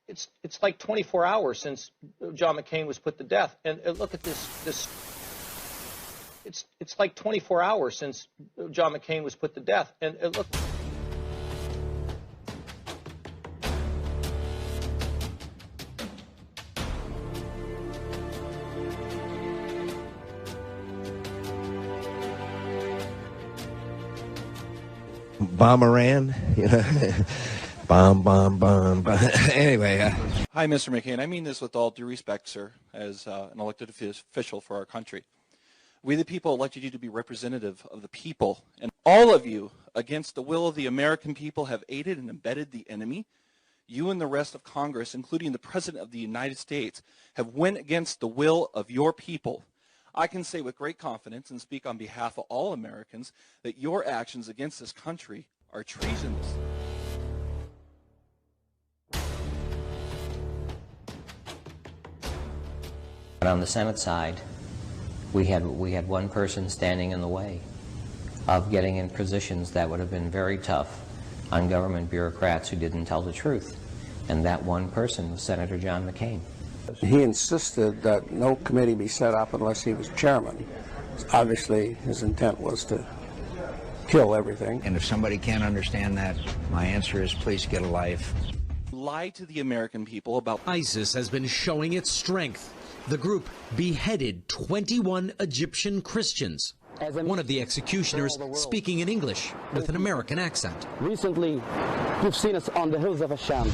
It's like 24 hours since John McCain was put to death, and look at this. It's like 24 hours since John McCain was put to death, and look. Bomberan, you know, bomb. Anyway. Hi, Mr. McCain. I mean this with all due respect, sir, as an elected official for our country. We, the people, elected you to be representative of the people, and all of you, against the will of the American people, have aided and abetted the enemy. You and the rest of Congress, including the President of the United States, have went against the will of your people. I can say with great confidence and speak on behalf of all Americans that your actions against this country are treasonous. But on the Senate side, we had one person standing in the way of getting in positions that would have been very tough on government bureaucrats who didn't tell the truth. And that one person was Senator John McCain. He insisted that no committee be set up unless he was chairman. Obviously, his intent was to kill everything. And if somebody can't understand that, my answer is please get a life. Lie to the American people about ISIS has been showing its strength. The group beheaded 21 Egyptian Christians. One of the executioners speaking in English with an American accent. Recently, you've seen us on the hills of Hashem.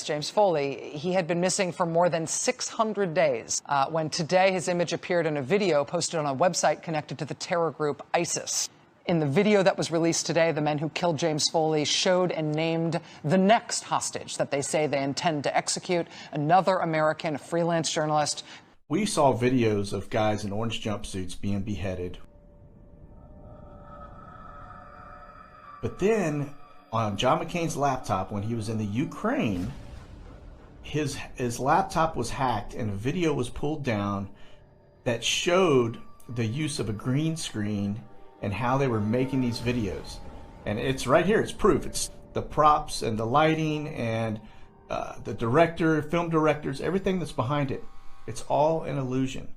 James Foley, he had been missing for more than 600 days when today his image appeared in a video posted on a website connected to the terror group ISIS. In the video that was released today, the men who killed James Foley showed and named the next hostage that they say they intend to execute, another American, a freelance journalist. We saw videos of guys in orange jumpsuits being beheaded. But then on John McCain's laptop, when he was in the Ukraine, his laptop was hacked and a video was pulled down that showed the use of a green screen and how they were making these videos. And it's right here, it's proof. It's the props and the lighting and the director, film directors, everything that's behind it. It's all an illusion.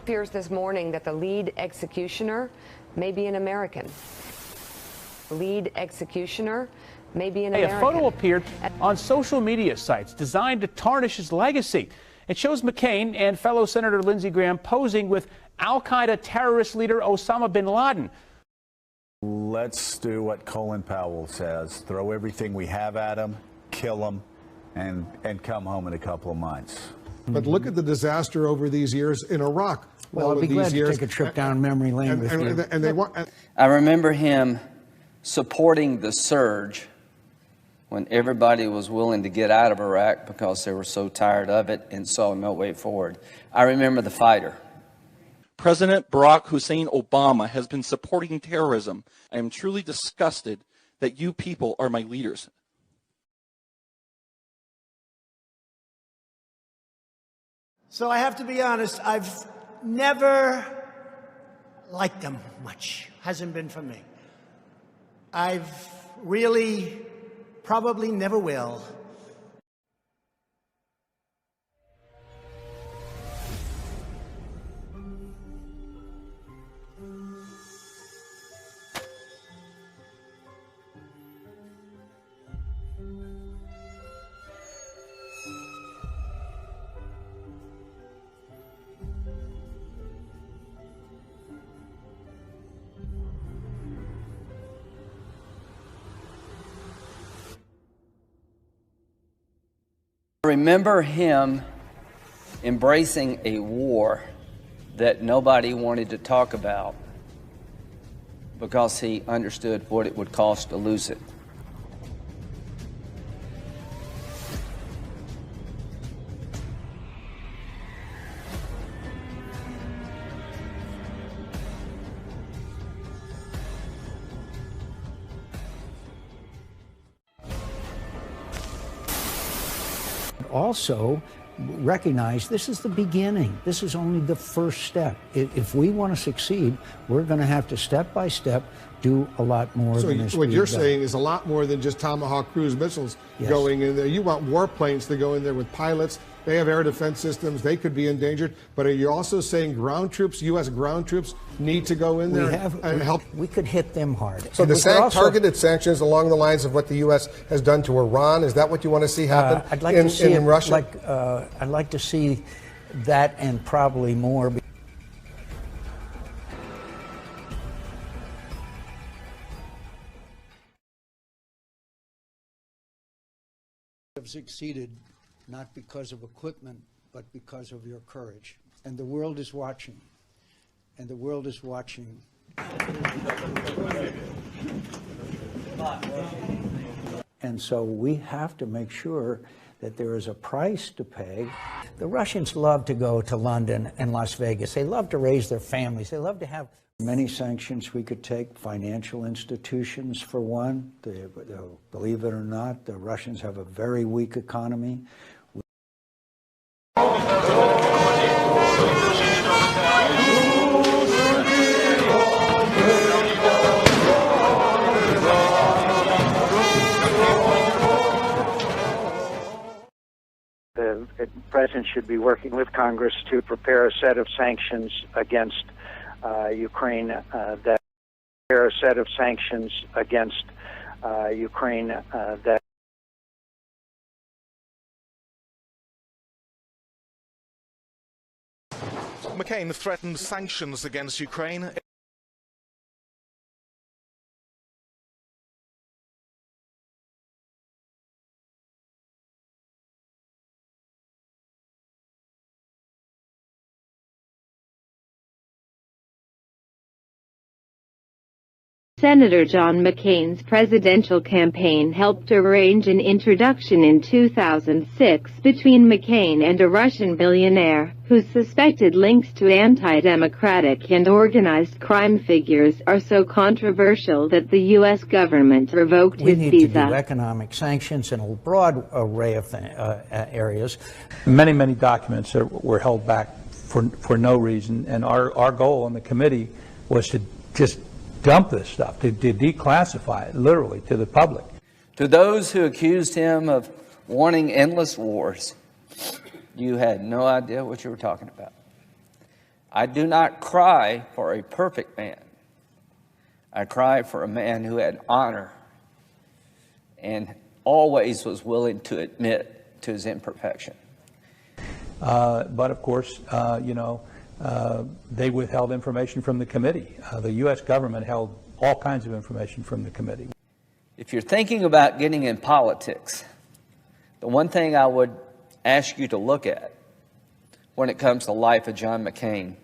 Appears this morning that the lead executioner may be an American. Lead executioner may be an American. A photo appeared on social media sites designed to tarnish his legacy. It shows McCain and fellow Senator Lindsey Graham posing with al-Qaeda terrorist leader Osama bin Laden. Let's do what Colin Powell says. Throw everything we have at him, kill him, and come home in a couple of months. But look at the disaster over these years in Iraq. Well, I'd be glad to take a trip down memory lane with you. And they want. I remember him supporting the surge when everybody was willing to get out of Iraq because they were so tired of it and saw no way forward. I remember the fighter. President Barack Hussein Obama has been supporting terrorism. I am truly disgusted that you people are my leaders. So I have to be honest, I've never liked them much. Hasn't been for me. I've really probably never will. I remember him embracing a war that nobody wanted to talk about because he understood what it would cost to lose it. Also, recognize this is the beginning. This is only the first step. If we want to succeed, we're going to have to step by step do a lot more than this. So what you're saying is a lot more than just Tomahawk cruise missiles going in there. You want warplanes to go in there with pilots. They have air defense systems. They could be endangered. But are you also saying ground troops, U.S. ground troops, need to go in there and help? We could hit them hard. So the targeted sanctions along the lines of what the U.S. has done to Iran, is that what you want to see happen I'd like to see in Russia? I'd like to see that and probably more. Have succeeded not because of equipment, but because of your courage. And the world is watching. And the world is watching. And so we have to make sure that there is a price to pay. The Russians love to go to London and Las Vegas. They love to raise their families. They love to have many sanctions we could take. Financial institutions, for one. Believe it or not, the Russians have a very weak economy. The President should be working with Congress to prepare a set of sanctions against Ukraine that McCain threatened sanctions against Ukraine. Senator John McCain's presidential campaign helped arrange an introduction in 2006 between McCain and a Russian billionaire, whose suspected links to anti-democratic and organized crime figures are so controversial that the U.S. government revoked his visa. We need to do economic sanctions in a broad array of areas. Many documents that were held back for no reason, and our goal on the committee was to just dump this stuff, to declassify it, literally, to the public. To those who accused him of wanting endless wars, you had no idea what you were talking about. I do not cry for a perfect man. I cry for a man who had honor and always was willing to admit to his imperfection. But of course, they withheld information from the committee. The U.S. government held all kinds of information from the committee. If you're thinking about getting in politics, the one thing I would ask you to look at when it comes to the life of John McCain,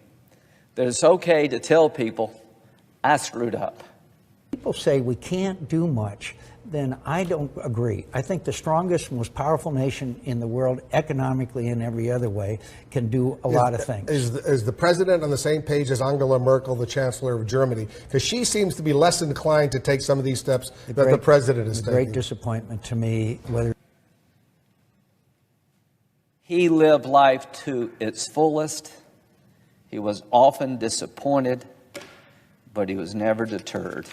that it's okay to tell people, I screwed up. People say we can't do much, then I don't agree. I think the strongest, most powerful nation in the world, economically and every other way, can do a lot of things. Is the president on the same page as Angela Merkel, the chancellor of Germany? Because she seems to be less inclined to take some of these steps that the president is taking. Great disappointment to me. Whether he lived life to its fullest. He was often disappointed, but he was never deterred.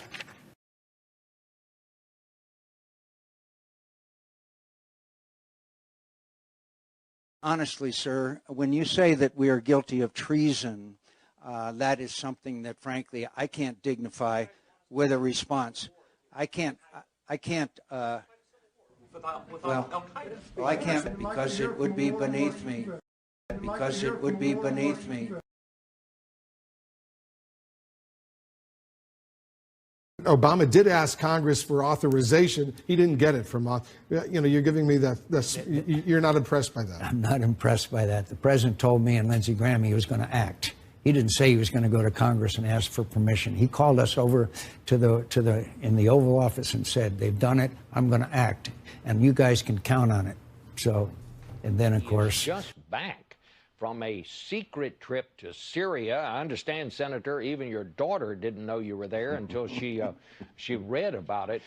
Honestly, sir, when you say that we are guilty of treason, that is something that, frankly, I can't dignify with a response. I can't, I can't because it would be beneath me. Because it would be beneath me. Obama did ask Congress for authorization. He didn't get it from, you're giving me that. You're not impressed by that. I'm not impressed by that. The president told me and Lindsey Graham he was going to act. He didn't say he was going to go to Congress and ask for permission. He called us over in the Oval Office and said, "They've done it. I'm going to act, and you guys can count on it." So, and then of course, just back from a secret trip to Syria. I understand, Senator, even your daughter didn't know you were there until she read about it.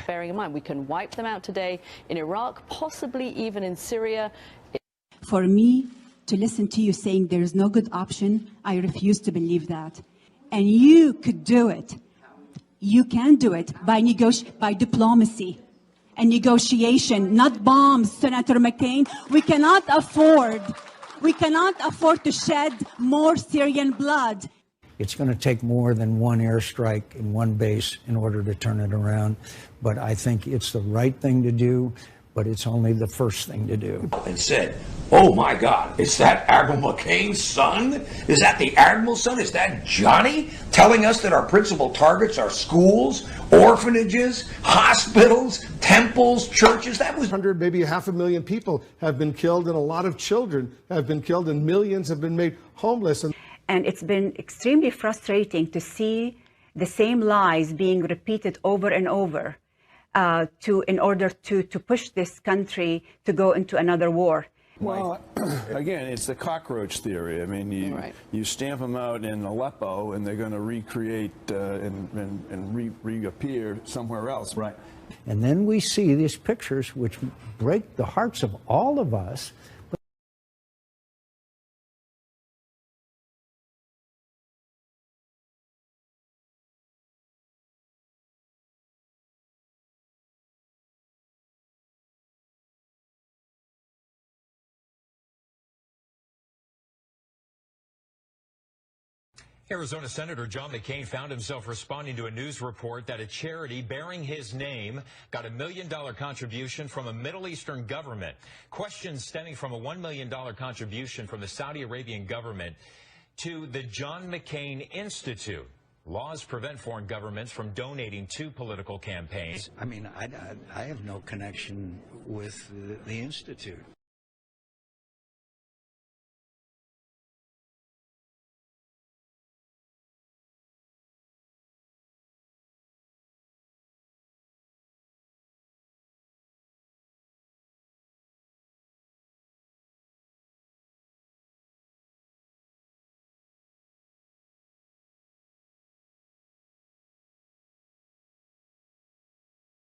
Bearing in mind, we can wipe them out today in Iraq, possibly even in Syria. For me to listen to you saying there is no good option, I refuse to believe that. And you could do it. You can do it by diplomacy and negotiation, not bombs, Senator McCain. We cannot afford to shed more Syrian blood. it's going to take more than one airstrike in one base in order to turn it around. But I think it's the right thing to do, but it's only the first thing to do. And said, oh my God, is that Admiral McCain's son? Is that the Admiral's son? Is that Johnny telling us that our principal targets are schools, orphanages, hospitals, temples, churches? That was 100, maybe 500,000 people have been killed, and a lot of children have been killed, and millions have been made homeless. And it's been extremely frustrating to see the same lies being repeated over and over in order to push this country to go into another war. Well, again, it's the cockroach theory. I mean, you stamp them out in Aleppo, and they're going to recreate and reappear somewhere else. Right. And then we see these pictures which break the hearts of all of us. Arizona Senator John McCain found himself responding to a news report that a charity bearing his name got $1 million contribution from a Middle Eastern government. Questions stemming from a $1 million contribution from the Saudi Arabian government to the John McCain Institute. Laws prevent foreign governments from donating to political campaigns. I mean, I have no connection with the Institute.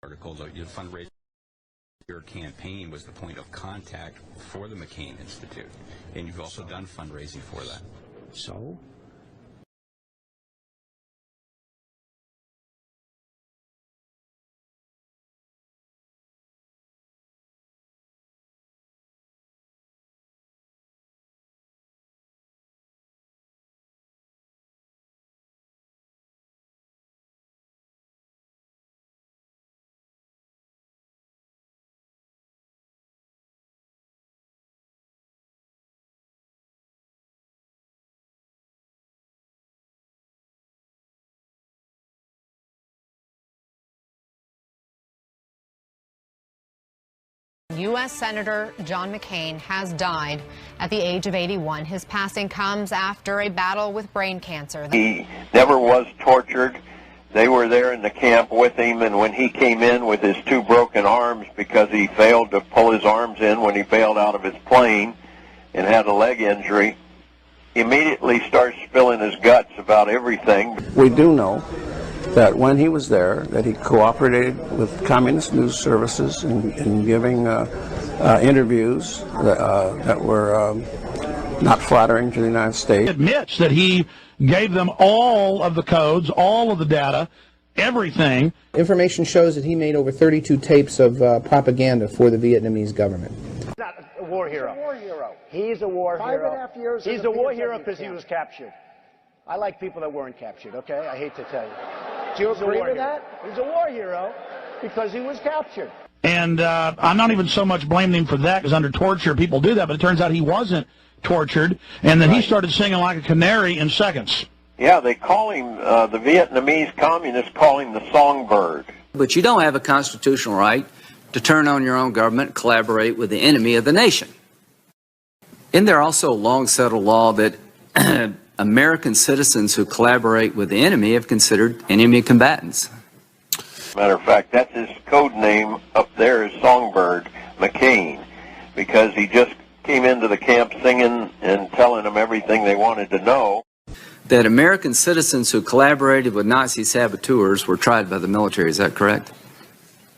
Articles of your fundraiser, your campaign was the point of contact for the McCain Institute, and you've also done fundraising for that. So? U.S. Senator John McCain has died at the age of 81. His passing comes after a battle with brain cancer. He never was tortured. They were there in the camp with him, and when he came in with his 2 broken arms because he failed to pull his arms in when he bailed out of his plane and had a leg injury, he immediately starts spilling his guts about everything. We do know that when he was there, that he cooperated with communist news services in giving interviews that were not flattering to the United States. He admits that he gave them all of the codes, all of the data, everything. Information shows that he made over 32 tapes of propaganda for the Vietnamese government. He's not a war hero. He's a war hero. 5.5 years. He's a war hero because he was captured. I like people that weren't captured, okay? I hate to tell you. Do you agree with that? He's a war hero because he was captured. And I'm not even so much blaming him for that, because under torture people do that, but it turns out he wasn't tortured, and then he started singing like a canary in seconds. Yeah, they call him, the Vietnamese communists call him the songbird. But you don't have a constitutional right to turn on your own government and collaborate with the enemy of the nation. Isn't there also a long-settled law that American citizens who collaborate with the enemy have considered enemy combatants? Matter of fact, that's his code name up there is Songbird McCain, because he just came into the camp singing and telling them everything they wanted to know. That American citizens who collaborated with Nazi saboteurs were tried by the military, is that correct?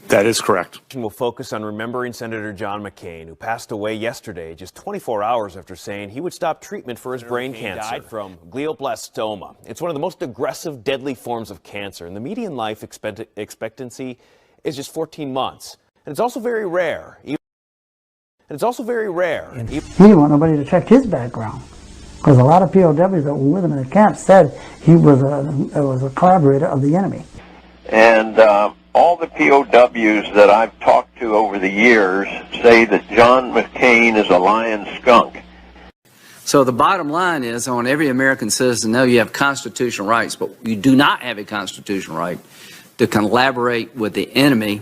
That is correct. We'll focus on remembering Senator John McCain, who passed away yesterday, just 24 hours after saying he would stop treatment for his brain cancer. Died from glioblastoma. It's one of the most aggressive, deadly forms of cancer, and the median life expectancy is just 14 months. And it's also very rare. He didn't want nobody to check his background, because a lot of POWs that were with him in the camp said he was a collaborator of the enemy. And all the POWs that I've talked to over the years say that John McCain is a lying skunk. So the bottom line is, I want every American citizen to know you have constitutional rights, but you do not have a constitutional right to collaborate with the enemy